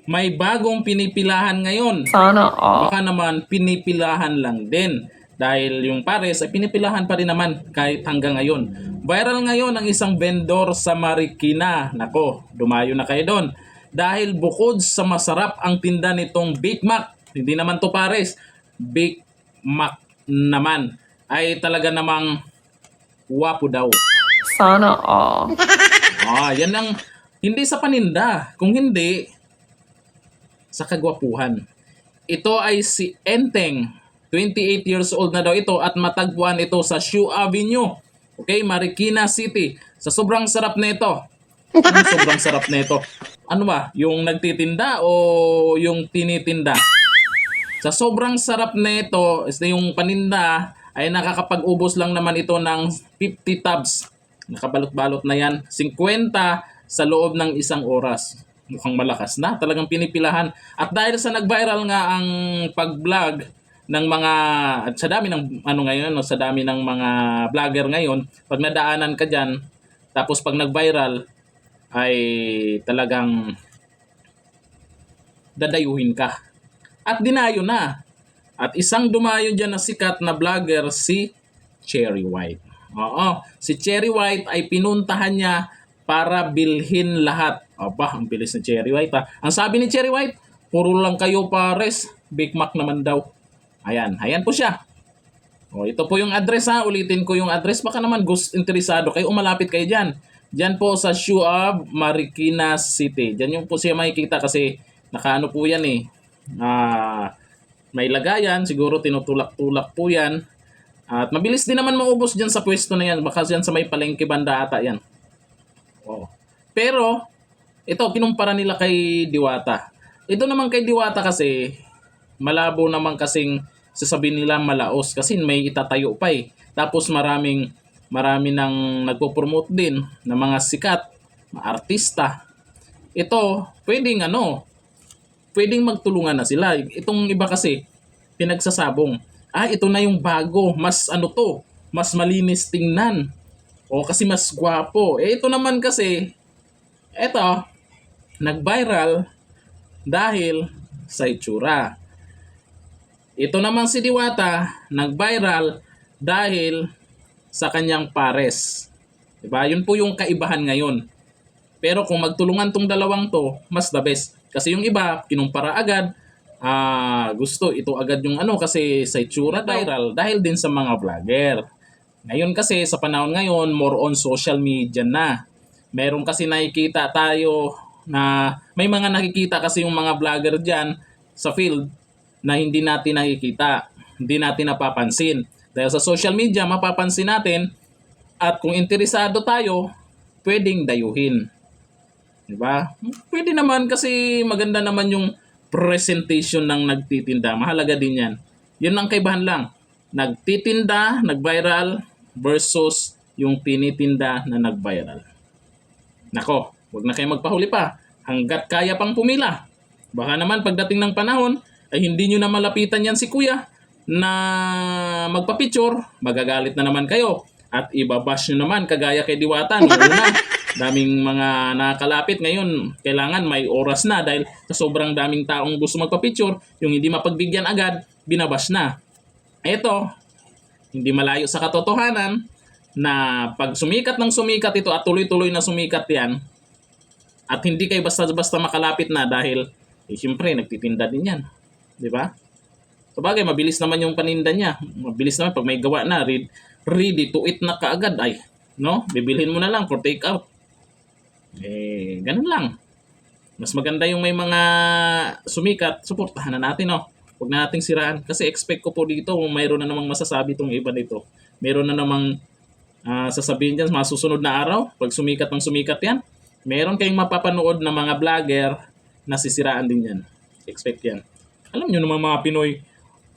may bagong pinipilahan ngayon. Sana all. Baka naman pinipilahan lang din. Dahil yung pares ay pinipilahan pa rin naman kahit hanggang ngayon. Viral ngayon ang isang vendor sa Marikina. Nako, dumayo na kayo doon. Dahil bukod sa masarap ang tinda nitong Big Mac, hindi naman to pares, Big Mac naman, ay talaga namang wapo daw. Sana all. Yan ang hindi sa paninda, kung hindi sa kagwapuhan. Ito ay si Enteng. 28 years old na daw ito at matagpuan ito sa Shoe Avenue. Okay, Marikina City. Sa sobrang sarap nito. Sobrang sarap nito. Ano ba? Yung nagtitinda o yung tinitinda? Sa sobrang sarap nito, yung paninda ay nakakapag-ubos lang naman ito ng 50 tubs. Nakabalot-balot na yan. 50 sa loob ng isang oras. Mukhang malakas na. Talagang pinipilahan. At dahil sa nag-viral nga ang pag-vlog ng mga, at sa dami ng ngayon, sa dami ng mga vlogger ngayon, pag nadaanan ka dyan, tapos pag nag-viral, ay talagang dadayuhin ka. At dinayo na. At isang dumayo dyan na sikat na vlogger, si Cherry White. Si Cherry White ay pinuntahan niya para bilhin lahat. Aba, ang bilis ni Cherry White ha. Ang sabi ni Cherry White, puro lang kayo pares, Big Mac naman daw. Ayan po siya. Ito po yung address ha. Ulitin ko yung address. Baka naman interesado kayo, umalapit kayo dyan. Dyan po sa Shoe Ave, Marikina City. Dyan yung po siya makikita kasi nakaano po yan eh. May lagayan. Siguro tinutulak-tulak po yan. At mabilis din naman maubos dyan sa pwesto na yan. Baka dyan sa may palengke banda ata yan. Pero, ito, kinumpara nila kay Diwata. Ito naman kay Diwata kasi, malabo naman kasing sasabihin nila malaos kasi may itatayo pa eh. Tapos marami nang nagpo-promote din ng mga sikat, mga artista. Ito, pwedeng magtulungan na sila. Itong iba kasi, pinagsasabong. Ito na yung bago. Mas mas malinis tingnan. Kasi mas gwapo. Ito naman kasi, nag-viral dahil sa itsura. Ito naman si Diwata, nag-viral dahil sa kanyang pares. Diba? Yun po yung kaibahan ngayon. Pero kung magtulungan tong dalawang to, mas the best. Kasi yung iba, kinumpara agad, gusto ito agad yung kasi sa itsura viral dahil din sa mga vlogger. Ngayon kasi, sa panahon ngayon, more on social media na. Meron kasi nakikita tayo na may mga nakikita kasi yung mga vlogger dyan sa field na hindi natin nakikita, hindi natin napapansin. Dahil sa social media, mapapansin natin at kung interesado tayo, pwedeng dayuhin. Diba? Pwede naman kasi maganda naman yung presentation ng nagtitinda. Mahalaga din yan. Yun ang kaibahan lang. Nagtitinda, nag-viral versus yung tinitinda na nag-viral. Nako, huwag na kayo magpahuli pa. Hanggat kaya pang pumila. Baka naman pagdating ng panahon, ay hindi nyo na malapitan yan si kuya na magpa-picture, magagalit na naman kayo. At ibabash nyo naman kagaya kay Diwata. Daming mga nakakalapit ngayon. Kailangan may oras na dahil sa sobrang daming taong gusto magpa-picture, yung hindi mapagbigyan agad, binabash na. Ito, hindi malayo sa katotohanan na pag sumikat ng sumikat ito at tuloy-tuloy na sumikat yan, at hindi kayo basta-basta makalapit na dahil, siyempre, nagtitinda din yan. Di ba? Sabagay, mabilis naman yung paninda niya. Mabilis naman pag may gawa na, ready to eat na kaagad. Bibilhin mo na lang for take out. Ganun lang. Mas maganda yung may mga sumikat, suportahan na natin, Huwag na nating siraan. Kasi expect ko po dito, mayroon na namang masasabi itong iba dito. Mayroon na namang sasabihin dyan, masusunod na araw, pag sumikat ng sumikat yan, meron kayong mapapanood na mga vlogger na sisiraan din yan. Expect yan. Alam nyo naman mga Pinoy,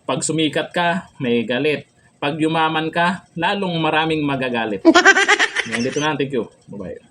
pag sumikat ka, may galit. Pag yumaman ka, lalong maraming magagalit. Dito na, thank you. Bye-bye.